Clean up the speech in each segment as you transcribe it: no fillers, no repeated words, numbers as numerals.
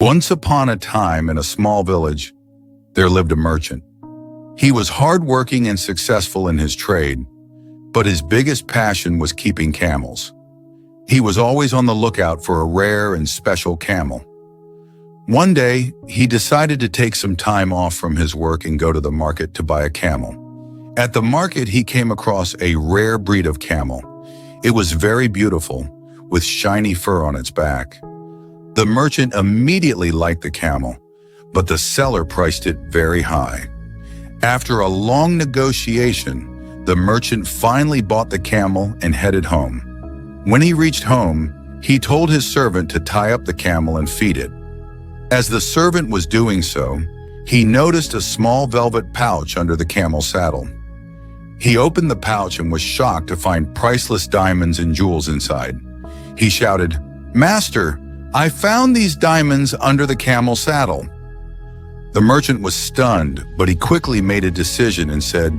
Once upon a time in a small village, there lived a merchant. He was hardworking and successful in his trade, but his biggest passion was keeping camels. He was always on the lookout for a rare and special camel. One day, he decided to take some time off from his work and go to the market to buy a camel. At the market, he came across a rare breed of camel. It was very beautiful, with shiny fur on its back. The merchant immediately liked the camel, but the seller priced it very high. After a long negotiation, the merchant finally bought the camel and headed home. When he reached home, he told his servant to tie up the camel and feed it. As the servant was doing so, he noticed a small velvet pouch under the camel's saddle. He opened the pouch and was shocked to find priceless diamonds and jewels inside. He shouted, "Master, I found these diamonds under the camel's saddle." The merchant was stunned, but he quickly made a decision and said,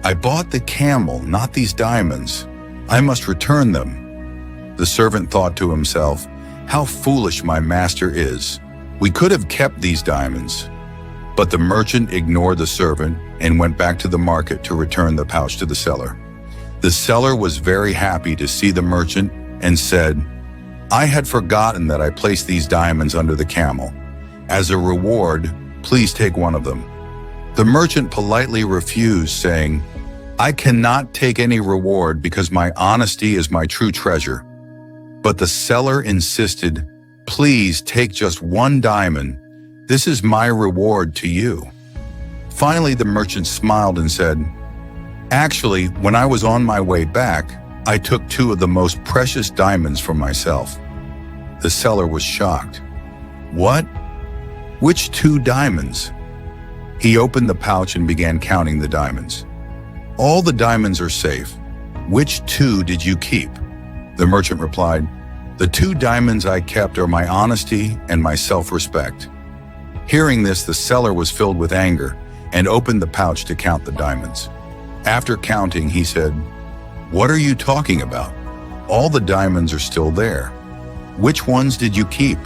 "I bought the camel, not these diamonds. I must return them." The servant thought to himself, "How foolish my master is. We could have kept these diamonds." But the merchant ignored the servant and went back to the market to return the pouch to the seller. The seller was very happy to see the merchant and said, "I had forgotten that I placed these diamonds under the camel. As a reward, please take one of them." The merchant politely refused, saying, "I cannot take any reward because my honesty is my true treasure." But the seller insisted, "Please take just one diamond. This is my reward to you." Finally, the merchant smiled and said, "Actually, when I was on my way back, I took two of the most precious diamonds for myself." The seller was shocked. "What? Which two diamonds?" He opened the pouch and began counting the diamonds. "All the diamonds are safe. Which two did you keep?" The merchant replied, "The two diamonds I kept are my honesty and my self-respect." Hearing this, the seller was filled with anger and opened the pouch to count the diamonds. After counting, he said, "What are you talking about? All the diamonds are still there. Which ones did you keep?"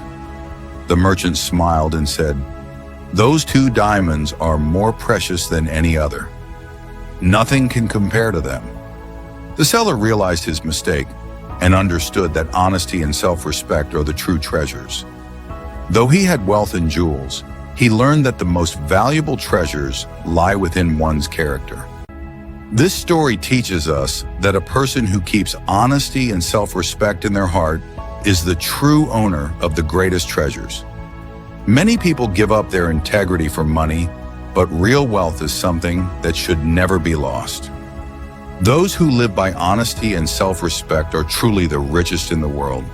The merchant smiled and said, "Those two diamonds are more precious than any other. Nothing can compare to them." The seller realized his mistake and understood that honesty and self-respect are the true treasures. Though he had wealth and jewels, he learned that the most valuable treasures lie within one's character. This story teaches us that a person who keeps honesty and self-respect in their heart is the true owner of the greatest treasures. Many people give up their integrity for money, but real wealth is something that should never be lost. Those who live by honesty and self-respect are truly the richest in the world.